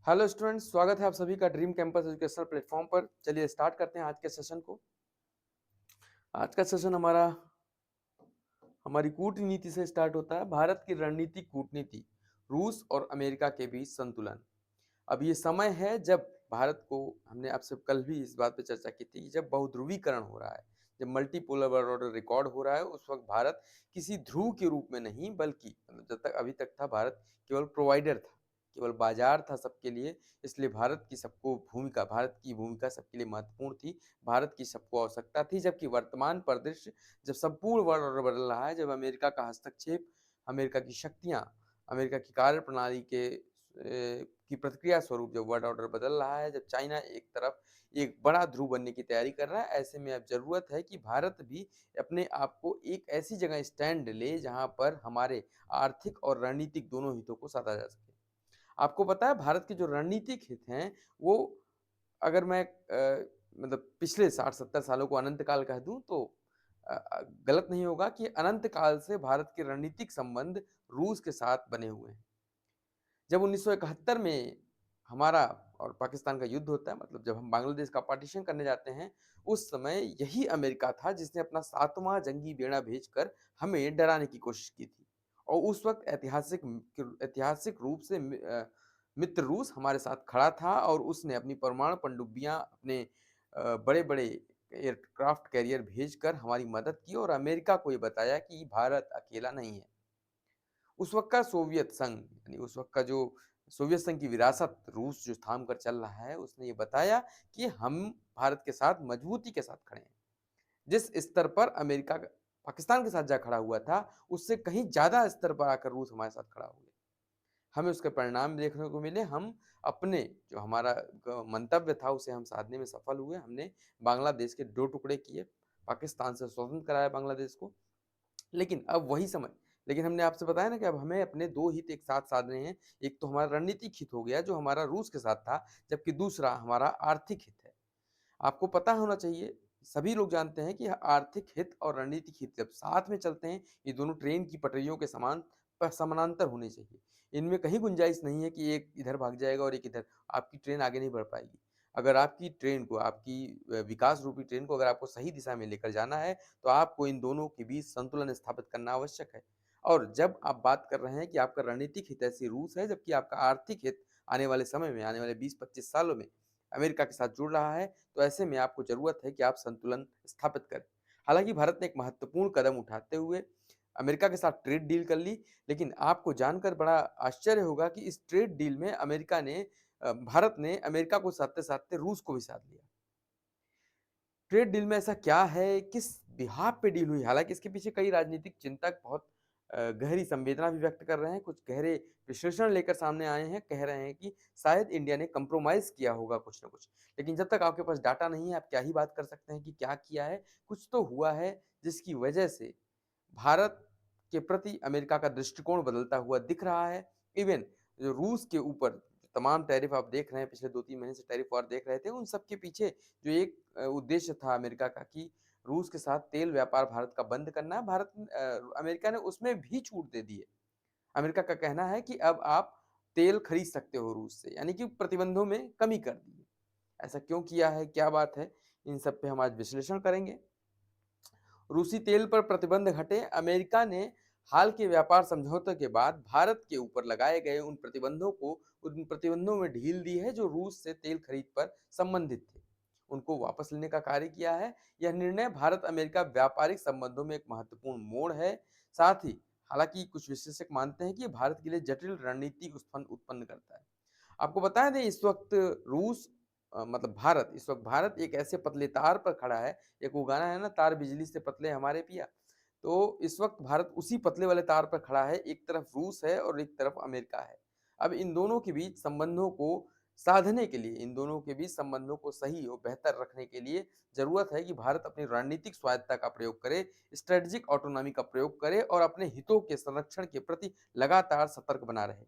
Hello students, स्वागत है आप सभी का ड्रीम कैंपस एजुकेशनल प्लेटफॉर्म पर। चलिए स्टार्ट करते हैं आज के सेशन को। आज का सेशन हमारी कूटनीति से स्टार्ट होता है। भारत की रणनीतिक कूटनीति, रूस और अमेरिका के बीच संतुलन। अब ये समय है जब भारत को, हमने आपसे कल भी इस बात पे चर्चा की थी कि जब बहुध्रुवीकरण हो रहा है, जब मल्टीपोलर वर्ल्ड ऑर्डर रिकॉर्ड हो रहा है, उस वक्त भारत किसी ध्रुव के रूप में नहीं, बल्कि जब तक अभी तक था भारत केवल प्रोवाइडर था, केवल बाजार था सबके लिए। इसलिए भारत की भूमिका सबके लिए महत्वपूर्ण थी। भारत की सबको आवश्यकता थी। जबकि वर्तमान परिदृश्य, जब संपूर्ण वर्ल्ड ऑर्डर बदल रहा है, जब अमेरिका का हस्तक्षेप, अमेरिका की शक्तियां, अमेरिका की कार्य प्रणाली की प्रतिक्रिया स्वरूप जब वर्ल्ड ऑर्डर बदल रहा है, जब चाइना एक तरफ एक बड़ा ध्रुव बनने की तैयारी कर रहा है, ऐसे में अब जरूरत है कि भारत भी अपने आप को एक ऐसी जगह स्टैंड ले जहां पर हमारे आर्थिक और रणनीतिक दोनों हितों को साधा जा सके। आपको पता है भारत के जो रणनीतिक हित हैं, वो, अगर मैं मतलब पिछले 60-70 सालों को अनंत काल कह दूं तो गलत नहीं होगा कि अनंत काल से भारत के रणनीतिक संबंध रूस के साथ बने हुए हैं। जब 1971 में हमारा और पाकिस्तान का युद्ध होता है, मतलब जब हम बांग्लादेश का पार्टीशन करने जाते हैं, उस समय यही अमेरिका था जिसने अपना 7वां जंगी बेड़ा भेजकर हमें डराने की कोशिश की थी। और उस वक्त ऐतिहासिक रूप से मित्र रूस हमारे साथ खड़ा था और उसने अपनी परमाणु पनडुब्बियां, अपने बड़े बड़े एयरक्राफ्ट कैरियर भेजकर हमारी मदद की और अमेरिका को ये बताया कि भारत अकेला नहीं है। उस वक्त का सोवियत संघ, यानी उस वक्त का जो सोवियत संघ की विरासत रूस जो थाम कर चल रहा है, उसने ये बताया कि हम भारत के साथ मजबूती के साथ खड़े हैं। जिस स्तर पर अमेरिका पाकिस्तान के साथ जा खड़ा हुआ था, उससे कहीं ज्यादा स्तर पर आकर रूस हमारे साथ खड़ा हो गया। हमें उसके परिणाम देखने को मिले। हम अपने जो हमारा मंतव्य था उसे हम साधने में सफल हुए। हमने बांग्लादेश के 2 टुकड़े किए, पाकिस्तान से स्वतंत्र कराया बांग्लादेश को। लेकिन अब वही समय, लेकिन हमने आपसे बताया ना कि अब हमें अपने 2 हित एक साथ साधने हैं। एक तो हमारा रणनीतिक हित हो गया जो हमारा रूस के साथ था, जबकि दूसरा हमारा आर्थिक हित है। आपको पता होना चाहिए, सभी लोग जानते हैं कि आर्थिक हित और रणनीतिक हित जब साथ में चलते हैं, ये दोनों ट्रेन की पटरियों के समान समानांतर होने चाहिए। इनमें कहीं गुंजाइश नहीं है कि एक इधर भाग जाएगा और एक इधर, आपकी ट्रेन आगे नहीं बढ़ पाएगी। अगर आपकी ट्रेन को, आपकी विकास रूपी ट्रेन को अगर आपको सही दिशा में लेकर जाना है, तो आपको इन दोनों के बीच संतुलन स्थापित करना आवश्यक है। और जब आप बात कर रहे हैं कि आपका रणनीतिक हित ऐसी रूस है, जबकि आपका आर्थिक हित आने वाले समय में, आने वाले 20-25 सालों में अमेरिका के साथ जुड़ रहा है, तो ऐसे में आपको जरूरत है कि आप संतुलन स्थापित करें। हालांकि भारत ने एक महत्वपूर्ण कदम उठाते हुए अमेरिका के साथ ट्रेड डील कर ली, लेकिन आपको जानकर बड़ा आश्चर्य होगा कि इस ट्रेड डील में भारत ने अमेरिका को साधते साधते रूस को भी साध लिया। ट्रेड डील में ऐसा क्या है, किस बिहाफ पे डील हुई? हालांकि इसके पीछे कई राजनीतिक चिंतक बहुत गहरी संवेदना भी व्यक्त कर रहे हैं, कुछ गहरे विश्लेषण लेकर सामने आए हैं, कह रहे हैं कि शायद इंडिया ने कंप्रोमाइज किया होगा कुछ ना कुछ। लेकिन जब तक आपके पास डाटा नहीं है, आप क्या ही बात कर सकते हैं कि क्या किया है। कुछ तो हुआ है जिसकी वजह से भारत के प्रति अमेरिका का दृष्टिकोण बदलता हुआ दिख रहा है। इवन जो रूस के ऊपर तमाम टैरिफ आप देख रहे हैं, पिछले 2-3 महीने से टैरिफ वॉर देख रहे थे, उन सब के पीछे जो एक उद्देश्य था अमेरिका का कि रूस के साथ तेल व्यापार भारत का बंद करना है, अमेरिका ने उसमें भी छूट दे दी है। अमेरिका का कहना है कि अब आप तेल खरीद सकते हो रूस से, यानी कि प्रतिबंधों में कमी कर दी है। ऐसा क्यों किया है, क्या बात है, इन सब पे हम आज विश्लेषण करेंगे। रूसी तेल पर प्रतिबंध हटे, अमेरिका ने हाल के व्यापार समझौते के बाद भारत के ऊपर लगाए गए उन प्रतिबंधों में ढील दी है जो रूस से तेल खरीद पर संबंधित थे, उनको वापस लेने का कार्य किया है। यह निर्णय भारत अमेरिका व्यापारिक संबंधों में एक महत्वपूर्ण मोड़ है। साथ ही हालांकि कुछ विशेषज्ञ मानते हैं कि भारत के लिए जटिल रणनीति उत्पन्न उत्पन्न करता है। आपको बता दें, इस वक्त रूस मतलब भारत, इस वक्त भारत एक ऐसे पतले तार पर खड़ा है। एक वो गाना है ना, तार बिजली से पतले हमारे पिया। तो इस वक्त भारत उसी पतले वाले तार पर खड़ा है। एक तरफ रूस है और एक तरफ अमेरिका है। अब इन दोनों के बीच संबंधों को साधने के लिए, इन दोनों के बीच संबंधों को सही और बेहतर रखने के लिए जरूरत है कि भारत अपनी रणनीतिक स्वायत्तता का प्रयोग करे, स्ट्रेटेजिक ऑटोनॉमी का प्रयोग करे और अपने हितों के संरक्षण के प्रति लगातार सतर्क बना रहे।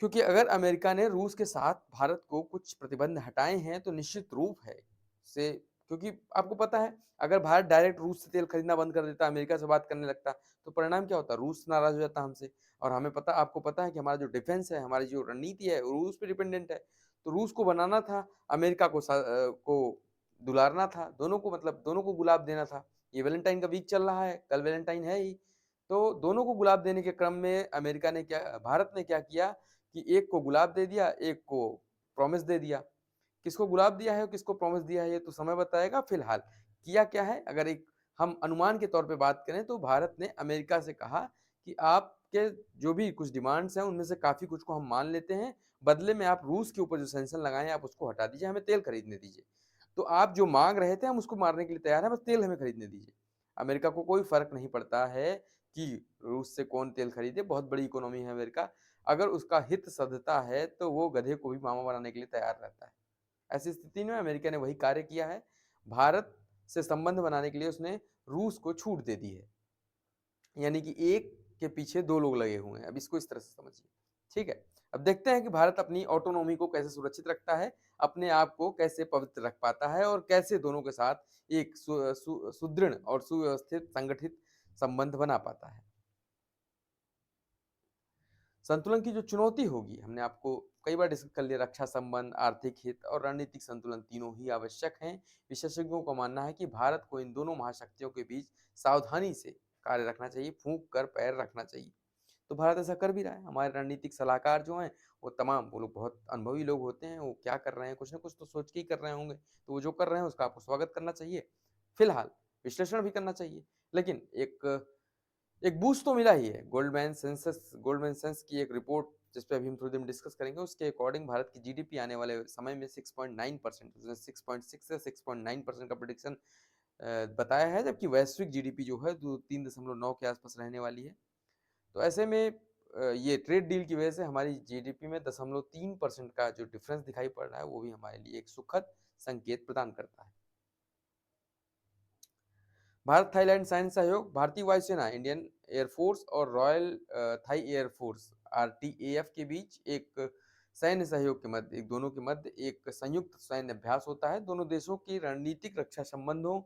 क्योंकि अगर अमेरिका ने रूस के साथ भारत को कुछ प्रतिबंध हटाए हैं, तो निश्चित रूप है से क्योंकि आपको पता है, अगर भारत डायरेक्ट रूस से तेल खरीदना बंद कर देता, अमेरिका से बात करने लगता, तो परिणाम क्या होता? रूस नाराज हो जाता हमसे। और हमें पता, आपको पता है कि हमारा जो डिफेंस है, हमारी जो रणनीति है, वो रूस पे डिपेंडेंट है। तो रूस को बनाना था, अमेरिका को दुलारना था, दोनों को, मतलब दोनों को गुलाब देना था। ये वैलेंटाइन का वीक चल रहा है, कल वैलेंटाइन है ही, तो दोनों को गुलाब देने के क्रम में अमेरिका ने क्या, भारत ने क्या किया कि एक को गुलाब दे दिया, एक को प्रॉमिस दे दिया। किसको गुलाब दिया है और किसको प्रॉमिस दिया है, ये तो समय बताएगा। फिलहाल किया क्या है, अगर एक हम अनुमान के तौर पे बात करें, तो भारत ने अमेरिका से कहा कि आपके जो भी कुछ डिमांड्स हैं, उनमें से काफी कुछ को हम मान लेते हैं, बदले में आप रूस के ऊपर जो सैंक्शन लगाए हैं, आप उसको हटा दीजिए, हमें तेल खरीदने दीजिए। तो आप जो मांग रहे थे, हम उसको मारने के लिए तैयार हैं, बस तेल हमें खरीदने दीजिए। अमेरिका को कोई फर्क नहीं पड़ता है कि रूस से कौन तेल खरीदे, बहुत बड़ी इकोनॉमी है अमेरिका। अगर उसका हित सधता है, तो वो गधे को भी मामा बनाने के लिए तैयार रहता है। ऐसी स्थिति में अमेरिका ने वही कार्य किया है, भारत से संबंध बनाने के लिए उसने रूस को छूट दे दी है। यानी कि एक के पीछे दो लोग लगे हुए हैं, अब इसको इस तरह से समझिए। ठीक है, अब देखते हैं कि भारत अपनी ऑटोनॉमी को कैसे सुरक्षित रखता है, अपने आप को कैसे पवित्र रख पाता है, और कैसे दोनों के साथ एक सुदृढ़ और सुव्यवस्थित संगठित संबंध बना पाता है। संतुलन की जो चुनौती होगी, हमने आपको कई बार डिस्कस कर लिया, रक्षा संबंध, आर्थिक हित और रणनीतिक संतुलन तीनों ही आवश्यक हैं। विशेषज्ञों का मानना है कि भारत को इन दोनों महाशक्तियों के बीच सावधानी से कार्य रखना चाहिए, फूंक कर पैर रखना चाहिए। तो भारत ऐसा कर भी रहा है। हमारे रणनीतिक सलाहकार जो हैं, वो तमाम, वो लोग बहुत अनुभवी लोग होते हैं, वो क्या कर रहे हैं, कुछ ना कुछ तो सोच के ही कर रहे होंगे, तो वो जो कर रहे हैं उसका आपको स्वागत करना चाहिए। फिलहाल विश्लेषण भी करना चाहिए, लेकिन एक बूस्ट तो मिला ही है। गोल्डमैन सेंस की एक रिपोर्ट, जिस पे अभी हम थोड़ी देर में डिस्कस करेंगे, उसके अकॉर्डिंग भारत की जीडीपी आने वाले समय में 6.9%, उसने 6.6 से 6.9% का प्रोडिक्शन बताया है, जबकि वैश्विक जीडीपी जो है 3.9 के आसपास रहने वाली है। तो ऐसे में ये ट्रेड डील की वजह से हमारी जीडीपी में 0.3% का जो डिफरेंस दिखाई पड़ रहा है, वो भी हमारे लिए एक सुखद संकेत प्रदान करता है। भारत थाईलैंड सैन्य सहयोग, भारतीय वायुसेना, इंडियन एयरफोर्स और रॉयल थाई एयरफोर्स आरटीएएफ के बीच एक सैन्य सहयोग के मध्य, एक दोनों के मध्य एक संयुक्त सैन्य अभ्यास होता है। दोनों देशों की रणनीतिक रक्षा संबंधों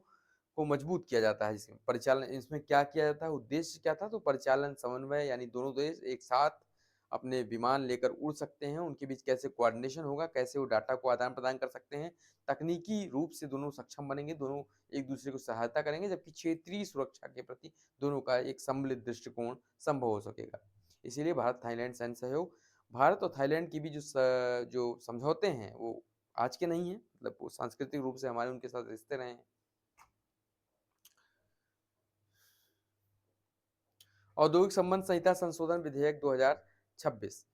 को मजबूत किया जाता है। इसमें परिचालन, इसमें क्या किया जाता है, उद्देश्य क्या था, तो परिचालन समन्वय, यानी दोनों देश एक साथ अपने विमान लेकर उड़ सकते हैं, उनके बीच कैसे कोऑर्डिनेशन होगा, कैसे वो डाटा को आदान प्रदान कर सकते हैं, तकनीकी रूप से दोनों सक्षम बनेंगे, दोनों एक दूसरे को सहायता करेंगे, जबकि क्षेत्रीय सुरक्षा के प्रति दोनों का एक सम्मिलित दृष्टिकोण संभव हो सकेगा। इसीलिए भारत थाईलैंड सैन्य सहयोग, भारत और थाईलैंड की भी जो समझौते हैं, वो आज के नहीं है, मतलब वो सांस्कृतिक रूप से हमारे उनके साथ रिश्ते रहे हैं। औद्योगिक संबंध संहिता संशोधन विधेयक 2026,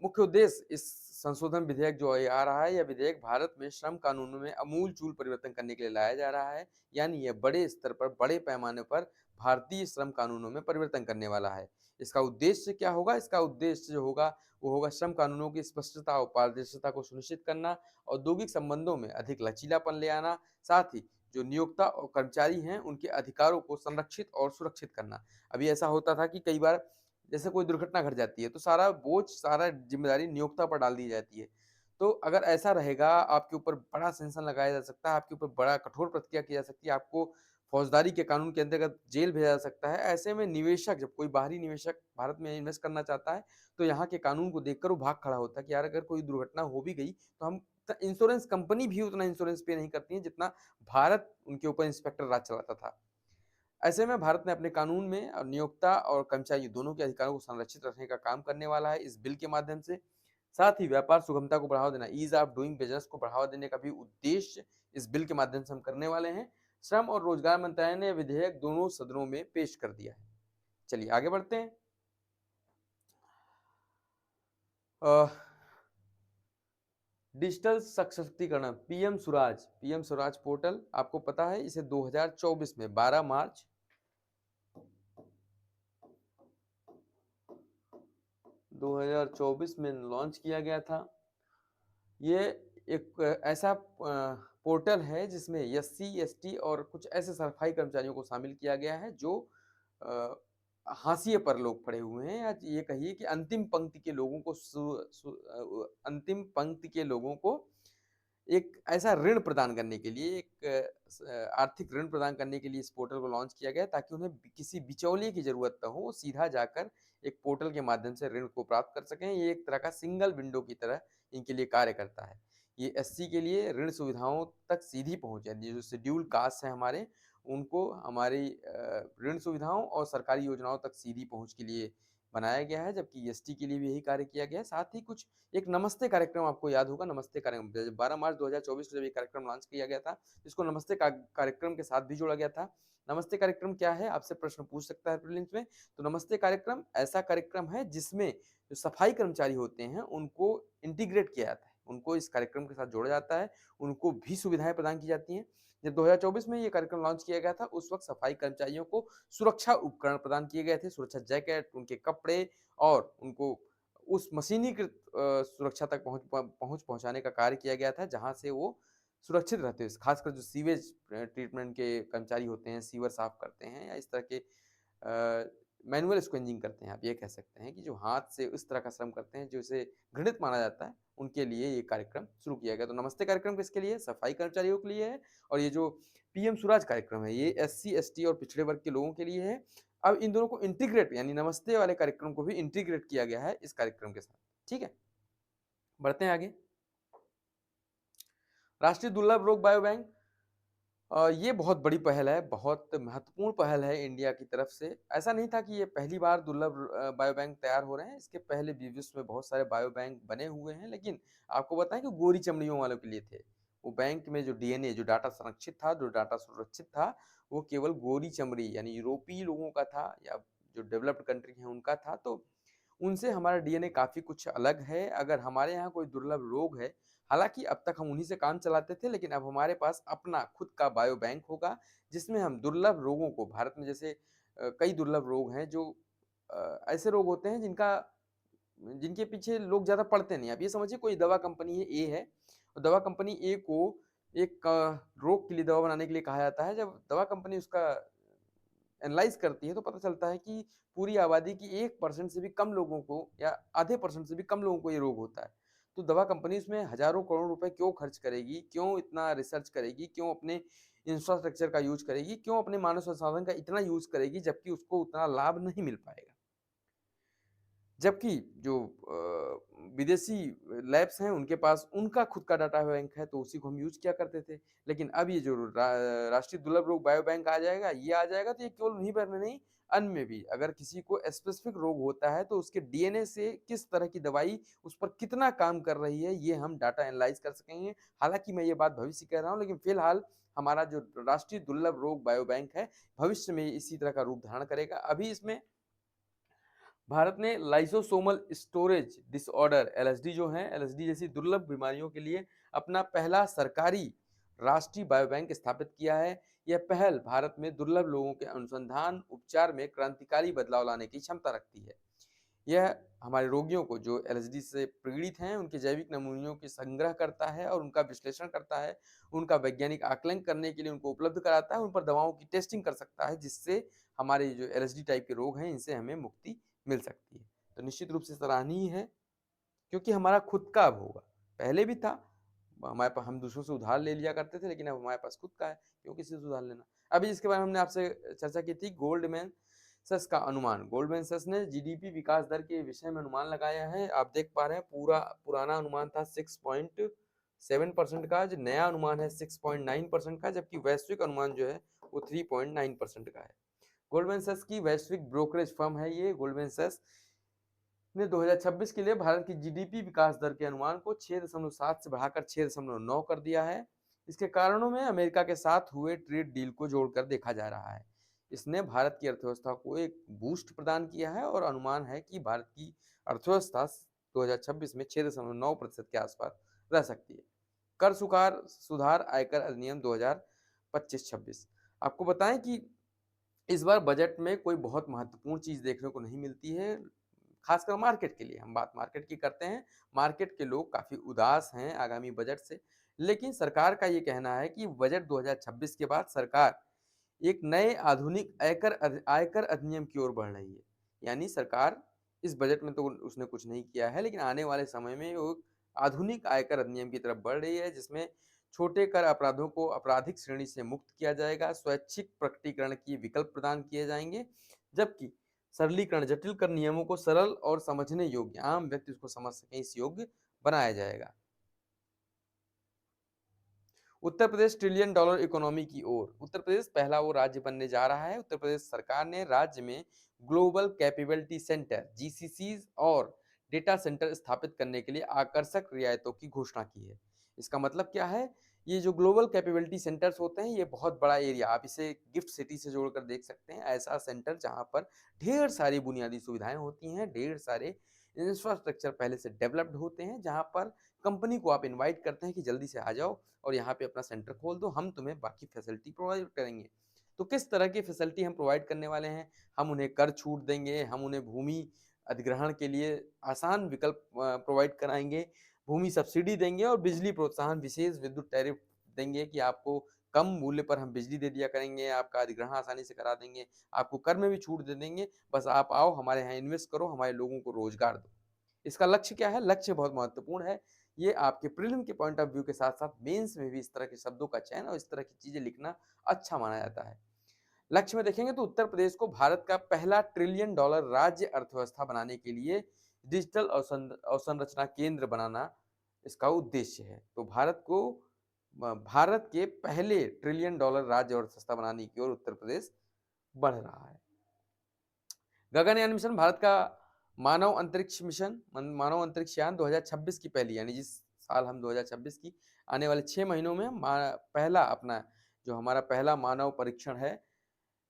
मुख्य उद्देश्य इस संशोधन विधेयक जो ये आ रहा है, यह विधेयक भारत में श्रम कानूनों में अमूलचूल परिवर्तन करने के लिए लाया जा रहा है। यानी यह बड़े स्तर पर, बड़े पैमाने पर भारतीय श्रम कानूनों में परिवर्तन करने वाला है। इसका उद्देश्य क्या होगा? इसका उद्देश्य जो होगा, वो होगा श्रम कानूनों की स्पष्टता और पारदर्शिता को सुनिश्चित करना, औद्योगिक संबंधों में अधिक लचीलापन ले आना, साथ ही जो नियोक्ता और कर्मचारी हैं, उनके अधिकारों को संरक्षित और सुरक्षित करना। अभी ऐसा होता था कि कई बार जैसे कोई दुर्घटना घट जाती है, तो सारा बोझ, सारा जिम्मेदारी नियोक्ता पर डाल दी जाती है। तो अगर ऐसा रहेगा, आपके ऊपर बड़ा सेंक्शन लगाया जा सकता है, आपके ऊपर बड़ा कठोर प्रतिक्रिया की जा सकती है, आपको फौजदारी के कानून के अंतर्गत जेल भेजा जा सकता है। ऐसे में निवेशक, जब कोई बाहरी निवेशक भारत में इन्वेस्ट करना चाहता है, तो यहाँ के कानून को देखकर वो भाग खड़ा होता है कि यार, अगर कोई दुर्घटना हो भी गई, तो हम, इंश्योरेंस कंपनी भी उतना इंश्योरेंस पे नहीं करती है जितना भारत उनके ऊपर इंस्पेक्टर राज चलाता था। ऐसे में भारत ने अपने कानून में नियोक्ता और कर्मचारी दोनों के अधिकारों को संरक्षित रखने का काम करने वाला है इस बिल के माध्यम से। साथ ही व्यापार सुगमता को बढ़ावा देना, ईज ऑफ डूइंग बिजनेस को बढ़ावा देने का भी उद्देश्य इस बिल के माध्यम से हम करने वाले हैं। श्रम और रोजगार मंत्रालय ने विधेयक दोनों सदनों में पेश कर दिया है। चलिए आगे बढ़ते हैं। डिजिटल सशक्तिकरण, पीएम स्वराज पोर्टल, आपको पता है इसे 2024 में 12 मार्च 2024 में लॉन्च किया गया था। ये एक ऐसा पोर्टल है जिसमें एससी, एसटी और कुछ ऐसे सफाई कर्मचारियों को शामिल किया गया है जो हाशिए पर लोग पड़े हुए हैं, या ये कहिए कि अंतिम पंक्ति के लोगों को एक ऐसा ऋण प्रदान करने के लिए, आर्थिक ऋण प्रदान करने के लिए इस पोर्टल को लॉन्च किया गया, ताकि उन्हें किसी बिचौलिए की ज़रूरत ना हो, वो सीधा जाकर एक पोर्टल के माध्यम से ऋण को प्राप्त कर सकें। ये एक तरह का सिंगल विंडो की तरह इनके लिए कार्य करता है। ये एससी के लिए ऋण सुविधाओं तक सीधी पहुँच है। जो शेड्यूल कास्ट हैं हमारे, उनको हमारी ऋण सुविधाओं और सरकारी योजनाओं तक सीधी पहुँच के लिए बनाया गया है, जबकि एसटी के लिए भी यही कार्य किया गया है। साथ ही कुछ एक नमस्ते कार्यक्रम आपको याद होगा, नमस्ते कार्यक्रम 12 मार्च 2024 को जब ये कार्यक्रम लॉन्च किया गया था, इसको नमस्ते कार्यक्रम के साथ भी जोड़ा गया था। नमस्ते कार्यक्रम क्या है, आपसे प्रश्न पूछ सकता है प्रीलिम्स में। तो नमस्ते कार्यक्रम ऐसा कार्यक्रम है जिसमें जो सफाई कर्मचारी होते हैं उनको इंटीग्रेट किया जाता है, उनको इस कार्यक्रम के साथ जोड़ा जाता है, उनको भी सुविधाएं प्रदान की जाती हैं। जब 2024 में ये कार्यक्रम लॉन्च किया गया था, उस वक्त सफाई कर्मचारियों को सुरक्षा उपकरण प्रदान किए गए थे, सुरक्षा जैकेट, उनके कपड़े, और उनको उस मशीनीकृत सुरक्षा तक पहुँचाने का कार्य किया गया था, जहाँ से वो सुरक्षित रहते हैं। खासकर जो सीवेज ट्रीटमेंट के कर्मचारी होते हैं, सीवर साफ करते हैं, या इस तरह के मैनुअल स्क्वेंजिंग करते हैं, आप ये कह सकते हैं कि जो हाथ से इस तरह का श्रम करते हैं जो इसे घृणित माना जाता है, उनके लिए ये कार्यक्रम शुरू किया गया। तो नमस्ते कार्यक्रम किसके लिए है? सफाई कर्मचारियों के लिए है। और ये जो पीएम स्वराज कार्यक्रम है, ये एससी, एसटी और पिछड़े वर्ग के लोगों के लिए है। अब इन दोनों को इंटीग्रेट, यानी नमस्ते वाले कार्यक्रम को भी इंटीग्रेट किया गया है इस कार्यक्रम के साथ। ठीक है, बढ़ते हैं आगे। राष्ट्रीय दुर्लभ रोग बायो बैंक, ये बहुत बड़ी पहल है, बहुत महत्वपूर्ण पहल है इंडिया की तरफ से। ऐसा नहीं था कि ये पहली बार दुर्लभ बायो बैंक तैयार हो रहे हैं, इसके पहले भी विश्व में बहुत सारे बायो बैंक बने हुए हैं, लेकिन आपको बताएं कि गोरी चमड़ियों वालों के लिए थे। वो बैंक में जो डीएनए, जो डाटा संरक्षित था, जो डाटा सुरक्षित था, वो केवल गोरी चमड़ी यानी यूरोपीय लोगों का था, या जो डेवलप्ड कंट्री है उनका था। तो उनसे हमारा डीएनए काफ़ी कुछ अलग है। अगर हमारे यहाँ कोई दुर्लभ रोग है, हालाँकि अब तक हम उन्हीं से काम चलाते थे, लेकिन अब हमारे पास अपना खुद का बायो बैंक होगा, जिसमें हम दुर्लभ रोगों को, भारत में जैसे कई दुर्लभ रोग हैं जो ऐसे रोग होते हैं जिनके पीछे लोग ज़्यादा पड़ते नहीं। आप ये समझिए कोई दवा कंपनी है, ए है, और दवा कंपनी ए को एक रोग के लिए दवा बनाने के लिए कहा जाता है। जब दवा कंपनी उसका एनालाइज़ करती है, तो पता चलता है कि पूरी आबादी की 1% से भी कम लोगों को, या आधे परसेंट से भी कम लोगों को ये रोग होता है। तो दवा कंपनी इसमें हज़ारों करोड़ रुपए क्यों खर्च करेगी? क्यों इतना रिसर्च करेगी? क्यों अपने इंफ्रास्ट्रक्चर का यूज़ करेगी? क्यों अपने मानव संसाधन का इतना यूज़ करेगी, जबकि उसको उतना लाभ नहीं मिल पाएगा? जबकि जो विदेशी लैब्स हैं उनके पास उनका खुद का डाटा बैंक है, तो उसी को हम यूज़ किया करते थे। लेकिन अब ये जो राष्ट्रीय दुर्लभ रोग बायो बैंक आ जाएगा, ये आ जाएगा, तो ये केवल उन्हीं पर में नहीं, अन्य में भी अगर किसी को स्पेसिफिक रोग होता है, तो उसके डीएनए से किस तरह की दवाई उस पर कितना काम कर रही है, ये हम डाटा एनालाइज़ कर सकेंगे। हालाँकि मैं ये बात भविष्य कह रहा हूँ, लेकिन फिलहाल हमारा जो राष्ट्रीय दुर्लभ रोग बायो बैंक है, भविष्य में इसी तरह का रूप धारण करेगा। अभी इसमें भारत ने लाइसोसोमल स्टोरेज डिसऑर्डर एलएसडी जो है, एलएसडी जैसी दुर्लभ बीमारियों के लिए अपना पहला सरकारी राष्ट्रीय बायोबैंक स्थापित किया है। यह पहल भारत में दुर्लभ लोगों के अनुसंधान उपचार में क्रांतिकारी बदलाव लाने की क्षमता रखती है। यह हमारे रोगियों को जो एलएसडी से पीड़ित हैं, उनके जैविक नमूनों की संग्रह करता है और उनका विश्लेषण करता है, उनका वैज्ञानिक आकलन करने के लिए उनको उपलब्ध कराता है, उन पर दवाओं की टेस्टिंग कर सकता है, जिससे हमारे जो एलएसडी टाइप के रोग हैं, इनसे हमें मुक्ति मिल सकती है। तो निश्चित रूप से सराहनीय है, क्योंकि हमारा खुद का अब होगा। पहले भी था, हमारे पास हम दूसरों से उधार ले लिया करते थे, लेकिन अब हमारे पास खुद का है, क्यों किसी से उधार लेना। अभी जिसके बारे में हमने आपसे चर्चा की थी, गोल्डमैन सैक्स का अनुमान। गोल्डमैन सैक्स ने जीडीपी विकास दर के विषय में अनुमान लगाया है। आप देख पा रहे हैं, पूरा पुराना अनुमान था 6.7% का, जो नया अनुमान है 6.9% का, जबकि वैश्विक अनुमान जो है वो 3.9% का है। गोल्डमैन सैक्स की वैश्विक ब्रोकरेज फर्म है ये। गोल्डमैन सैक्स ने 2026 के लिए भारत की जीडीपी विकास दर के अनुमान को 6.7 से बढ़ाकर 6.9 कर दिया है। इसके कारणों में अमेरिका के साथ हुए ट्रेड डील को जोड़कर देखा जा रहा है। इसने भारत की अर्थव्यवस्था को एक बूस्ट प्रदान किया है, और अनुमान है कि भारत की अर्थव्यवस्था 2026 में 6.9% के आसपास रह सकती है। कर सुधार सुधार आयकर अधिनियम 2025-26। आपको बताएं कि इस बार बजट में कोई बहुत महत्वपूर्ण चीज देखने को नहीं मिलती है, खासकर मार्केट के लिए। हम बात मार्केट की करते हैं। मार्केट के लोग काफी उदास हैं आगामी बजट से, लेकिन सरकार का ये कहना है कि बजट 2026 के बाद सरकार एक नए आधुनिक आयकर अधिनियम की ओर बढ़ रही है। यानी सरकार इस बजट में तो उसने कुछ नहीं किया है, लेकिन आने वाले समय में वो आधुनिक आयकर अधिनियम की तरफ बढ़ रही है, जिसमें छोटे कर अपराधों को आपराधिक श्रेणी से मुक्त किया जाएगा, स्वैच्छिक प्रकटीकरण के विकल्प प्रदान किए जाएंगे, जबकि सरलीकरण जटिल कर नियमों को सरल और समझने योग्य, आम व्यक्ति उसको समझ सके इस योग्य बनाया जाएगा। Uttar Pradesh trillion dollar economy की ओर। उत्तर प्रदेश पहला वो राज्य बनने जा रहा है। उत्तर प्रदेश सरकार ने राज्य में ग्लोबल कैपेबिलिटी सेंटर जीसीसीज और डेटा सेंटर स्थापित करने के लिए आकर्षक रियायतों की घोषणा की है। इसका मतलब क्या है? ये जो ग्लोबल कैपेबिलिटी सेंटर्स होते हैं, ये बहुत बड़ा एरिया, आप इसे गिफ्ट सिटी से जोड़कर देख सकते हैं। ऐसा सेंटर जहां पर ढेर सारी बुनियादी सुविधाएं होती हैं, ढेर सारे इंफ्रास्ट्रक्चर पहले से डेवलप्ड होते हैं, जहां पर कंपनी को आप इनवाइट करते हैं कि जल्दी से आ जाओ और यहाँ पे अपना सेंटर खोल दो, हम तुम्हें बाकी फैसिलिटी प्रोवाइड करेंगे। तो किस तरह की फैसिलिटी हम प्रोवाइड करने वाले हैं? हम उन्हें कर छूट देंगे, हम उन्हें भूमि अधिग्रहण के लिए आसान विकल्प प्रोवाइड कराएंगे, भूमि सब्सिडी देंगे और बिजली प्रोत्साहन विशेष विद्युत टैरिफ देंगे कि आपको कम मूल्य पर हम बिजली दे दिया करेंगे, आपका अधिग्रहण आसानी से करा देंगे, आपको कर में भी छूट दे देंगे, बस आप आओ हमारे यहाँ इन्वेस्ट करो, हमारे लोगों को रोजगार दो। इसका लक्ष्य क्या है? लक्ष्य बहुत महत्वपूर्ण है। ये आपके प्रीलिम के पॉइंट ऑफ व्यू के साथ-साथ मेंस में भी इस तरह के शब्दों का चयन और इस तरह की चीजें लिखना अच्छा माना जाता है। लक्ष्य में देखेंगे तो उत्तर प्रदेश को भारत का पहला ट्रिलियन डॉलर राज्य अर्थव्यवस्था बनाने के लिए डिजिटल अवसंरचना केंद्र बनाना इसका उद्देश्य है। तो भारत के पहले ट्रिलियन डॉलर राज्य अर्थव्यवस्था बनाने की ओर उत्तर प्रदेश बढ़ रहा है। गगनयान मिशन भारत का मानव अंतरिक्ष मिशन, मानव अंतरिक्ष यान 2026 की पहली, यानी जिस साल हम 2026 की आने वाले 6 महीनों में पहला अपना जो हमारा पहला मानव परीक्षण है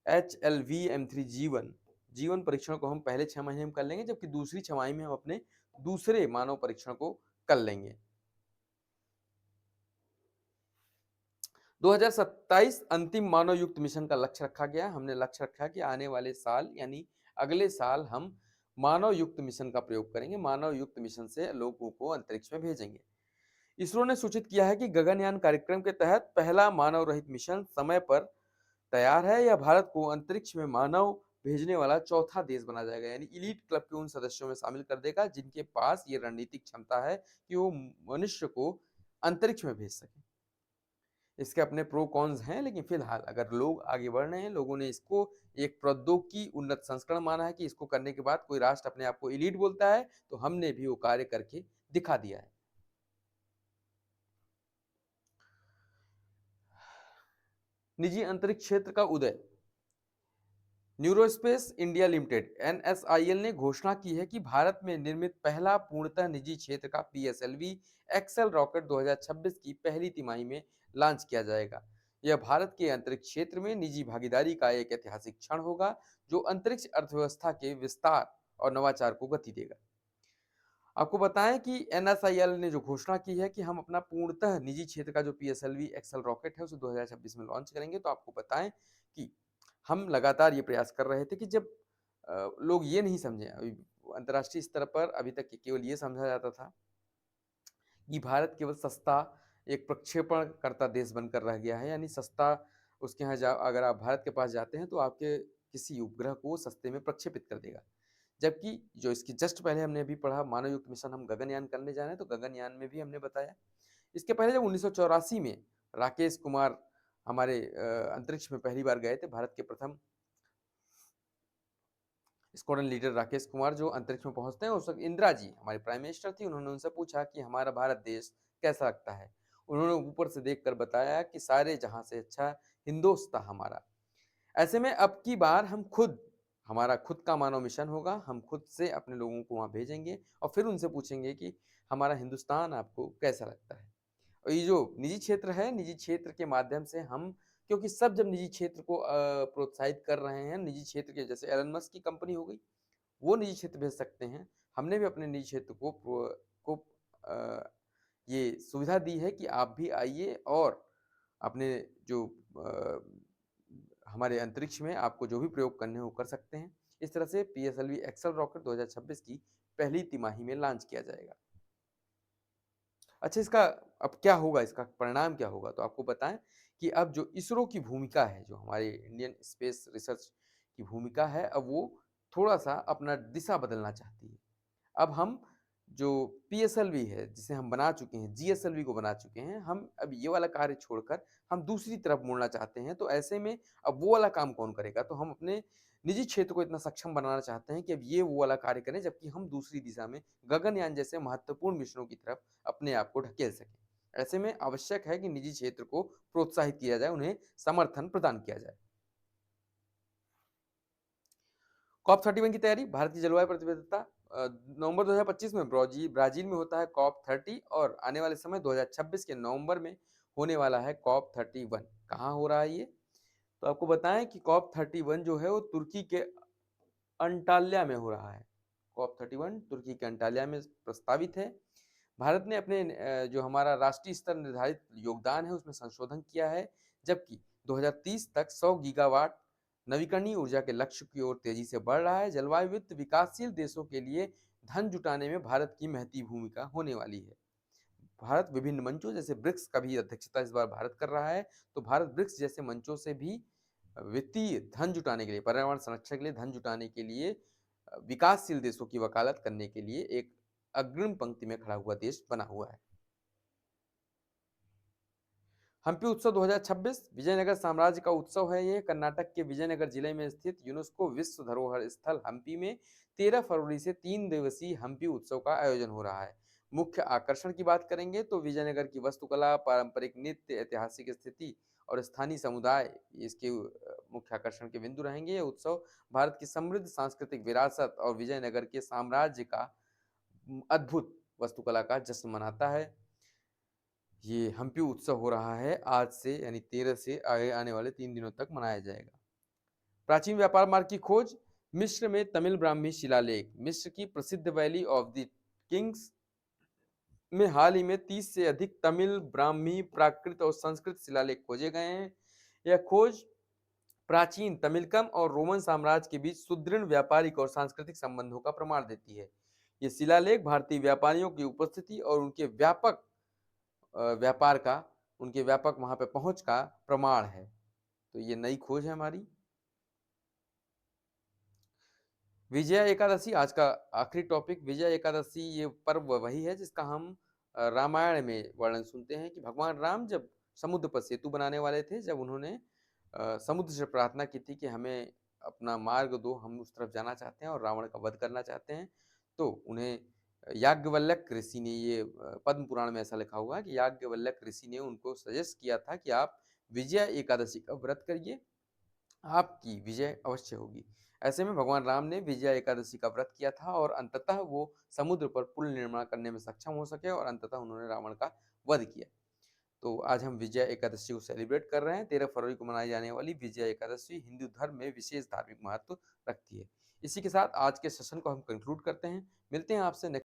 HLV-M3 जीवन जीवन परीक्षण को हम पहले 6 महीने में कर लेंगे, जबकि दूसरी छमाही में हम अपने दूसरे मानव परीक्षण को कर लेंगे। 2027 अंतिम मानव युक्त मिशन का लक्ष्य रखा गया। हमने लक्ष्य रखा कि आने वाले साल यानी अगले साल हम मानव युक्त मिशन का प्रयोग करेंगे, मानव युक्त मिशन से लोगों को अंतरिक्ष में भेजेंगे। इसरो ने सूचित किया है कि गगनयान कार्यक्रम के तहत पहला मानव रहित मिशन समय पर तैयार है। यह भारत को अंतरिक्ष में मानव भेजने वाला चौथा देश बना जाएगा, यानी इलीट क्लब के उन सदस्यों में शामिल कर देगा जिनके पास ये रणनीतिक क्षमता है कि वो मनुष्य को अंतरिक्ष में भेज सके। इसके अपने प्रो कॉन्स हैं, लेकिन फिलहाल अगर लोग आगे बढ़ रहे हैं, लोगों ने इसको एक प्रौद्योगिकी उन्नत संस्करण माना है कि इसको करने के बाद कोई राष्ट्र अपने आप को एलीट बोलता है, तो हमने भी वो कार्य करके दिखा दिया है। निजी अंतरिक्ष क्षेत्र का उदय। न्यूरोस्पेस इंडिया लिमिटेड NSIL ने घोषणा की है कि भारत में निर्मित पहला पूर्णतः निजी क्षेत्र का PSLV एक्सेल रॉकेट 2026 की पहली तिमाही में लॉन्च किया जाएगा। यह भारत के अंतरिक्ष क्षेत्र में निजी भागीदारी का एक ऐतिहासिक क्षण होगा, जो अंतरिक्ष अर्थव्यवस्था के विस्तार और नवाचार को गति देगा। आपको बताएं कि NSIL ने जो घोषणा की है कि हम अपना पूर्णतः निजी क्षेत्र का जो PSLV एक्सेल रॉकेट है उसे 2026 में लॉन्च करेंगे, तो आपको बताएं कि हम लगातार ये प्रयास कर रहे थे कि जब लोग ये नहीं समझे, अभी अंतर्राष्ट्रीय स्तर पर अभी तक केवल ये समझा जाता था कि भारत केवल सस्ता एक प्रक्षेपण करता देश बनकर रह गया है, यानी सस्ता उसके यहाँ जा अगर आप भारत के पास जाते हैं तो आपके किसी उपग्रह को सस्ते में प्रक्षेपित कर देगा। जबकि जो इसकी जस्ट पहले हमने अभी पढ़ा मानव युक्त मिशन हम गगनयान करने जा रहे हैं, तो गगनयान में भी हमने बताया। इसके पहले जब 1984 में राकेश कुमार हमारे अंतरिक्ष में पहली बार गए थे, भारत के प्रथम स्क्वाड्रन लीडर राकेश कुमार जो अंतरिक्ष में पहुंचते हैं, उस वक्त इंदिरा जी हमारी प्राइम मिनिस्टर थी, उन्होंने उनसे पूछा कि हमारा भारत देश कैसा लगता है। उन्होंने ऊपर से देखकर बताया कि सारे जहां से अच्छा हिंदोस्तान हमारा। ऐसे में अब की बार हम खुद हमारा खुद का मानव मिशन होगा, हम खुद से अपने लोगों को वहां भेजेंगे और फिर उनसे पूछेंगे कि हमारा हिंदुस्तान आपको कैसा लगता है। और ये जो निजी क्षेत्र है, निजी क्षेत्र के माध्यम से हम, क्योंकि सब जब निजी क्षेत्र को प्रोत्साहित कर रहे हैं, निजी क्षेत्र के जैसे एलन मस्क की कंपनी हो गई, वो निजी क्षेत्र भेज सकते हैं। हमने भी अपने निजी क्षेत्र को अ, ये सुविधा दी है कि आप भी आइए और अपने जो हमारे अंतरिक्ष में आपको जो भी प्रयोग करने हो कर सकते हैं। इस तरह से PSLV एक्सेल रॉकेट 2026 की पहली तिमाही में लॉन्च किया जाएगा। अच्छा, इसका अब क्या होगा, इसका परिणाम क्या होगा? तो आपको बताएं कि अब जो इसरो की भूमिका है, जो हमारे इंडियन स्पेस रिसर्च की भूमिका है, अब वो थोड़ा सा अपना दिशा बदलना चाहती है। अब हम जो पीएसएलवी है जिसे हम बना चुके हैं, जीएसएलवी को बना चुके हैं, हम अब ये वाला कार्य छोड़कर हम दूसरी तरफ मुड़ना चाहते हैं। तो ऐसे में अब वो वाला काम कौन करेगा? तो हम अपने निजी क्षेत्र को इतना सक्षम बनाना चाहते हैं कि अब ये वो वाला कार्य करें, जबकि हम दूसरी दिशा में गगनयान जैसे महत्वपूर्ण मिशनों की तरफ अपने आप को ढकेल सकें। ऐसे में आवश्यक है कि निजी क्षेत्र को प्रोत्साहित किया जाए, उन्हें समर्थन प्रदान किया जाए। कॉप 31 की तैयारी, भारत की जलवायु प्रतिबद्धता। नवंबर 2025 में ब्राजील में होता है कॉप 30 और आने वाले समय 2026 के नवंबर में होने वाला है कॉप 31। कहाँ हो रहा है ये? तो आपको बताएं कि कॉप 31 जो है वो तुर्की के अंटाल्या में हो रहा है। कॉप 31 तुर्की के अंटाल्या में प्रस्तावित है। भारत ने अपने जो हमारा राष्ट्रीय स्तर निर्धारित योगदान है उसमें संशोधन किया है, जबकि 2030 तक 100 गीगावाट नवीकरणीय ऊर्जा के लक्ष्य की ओर तेजी से बढ़ रहा है। जलवायु वित्त विकासशील देशों के लिए धन जुटाने में भारत की महती भूमिका होने वाली है। भारत विभिन्न मंचों जैसे ब्रिक्स का भी अध्यक्षता इस बार भारत कर रहा है। तो भारत ब्रिक्स जैसे मंचों से भी वित्तीय धन जुटाने के लिए, पर्यावरण संरक्षण के लिए धन जुटाने के लिए, विकासशील देशों की वकालत करने के लिए एक अग्रिम पंक्ति में खड़ा हुआ देश बना हुआ है। हम्पी उत्सव 2026 विजयनगर साम्राज्य का उत्सव है। ये कर्नाटक के विजयनगर जिले में स्थित यूनेस्को विश्व धरोहर स्थल हम्पी में 13 फरवरी से 3 दिवसीय हम्पी उत्सव का आयोजन हो रहा है। मुख्य आकर्षण की बात करेंगे तो विजयनगर की वास्तुकला, पारंपरिक नृत्य, ऐतिहासिक स्थिति और स्थानीय समुदाय इसके मुख्य आकर्षण के बिंदु रहेंगे। यह उत्सव भारत की समृद्ध सांस्कृतिक विरासत और विजयनगर के साम्राज्य का अद्भुत वास्तुकला का जश्न मनाता है। ये हम्पी उत्सव हो रहा है आज से, यानी 13 से आगे आने वाले 3 दिनों तक मनाया जाएगा। प्राचीन व्यापार मार्ग की खोज, मिस्र में तमिल ब्राह्मी शिलालेख। मिस्र की प्रसिद्ध वैली ऑफ द किंग्स में हाल ही में 30 से अधिक तमिल, ब्राह्मी, प्राकृत और संस्कृत शिलालेख खोजे गए हैं। यह खोज प्राचीन तमिलकम और रोमन साम्राज्य के बीच सुदृढ़ व्यापारिक और सांस्कृतिक संबंधों का प्रमाण देती है। ये शिलालेख भारतीय व्यापारियों की उपस्थिति और उनके व्यापक व्यापार का, उनके व्यापक वहां पे पहुंच का प्रमाण है। तो ये नई खोज है हमारी। विजया एकादशी आज का आखिरी टॉपिक। विजया एकादशी ये पर्व वही है जिसका हम रामायण में वर्णन सुनते हैं कि भगवान राम जब समुद्र पर सेतु बनाने वाले थे, जब उन्होंने समुद्र से प्रार्थना की थी कि हमें अपना मार्ग दो, हम उस तरफ जाना चाहते हैं और रावण का वध करना चाहते हैं। तो उन्हें याज्ञवल्क्य ऋषि ने, ये पद्म पुराण में ऐसा लिखा हुआ है कि याज्ञवल्क्य ऋषि ने उनको सजेस्ट किया था कि आप विजया एकादशी का व्रत करिए, आपकी विजय अवश्य होगी। ऐसे में भगवान राम ने विजया एकादशी का व्रत किया था और अंततः वो समुद्र पर पुल निर्माण करने में सक्षम हो सके और अंततः उन्होंने रावण का वध किया। तो आज हम विजया एकादशी को सेलिब्रेट कर रहे हैं। 13 फरवरी को मनाई जाने वाली विजया एकादशी हिंदू धर्म में विशेष धार्मिक महत्व रखती है। इसी के साथ आज के सेशन को हम कंक्लूड करते हैं। मिलते हैं आपसे नेक्स्ट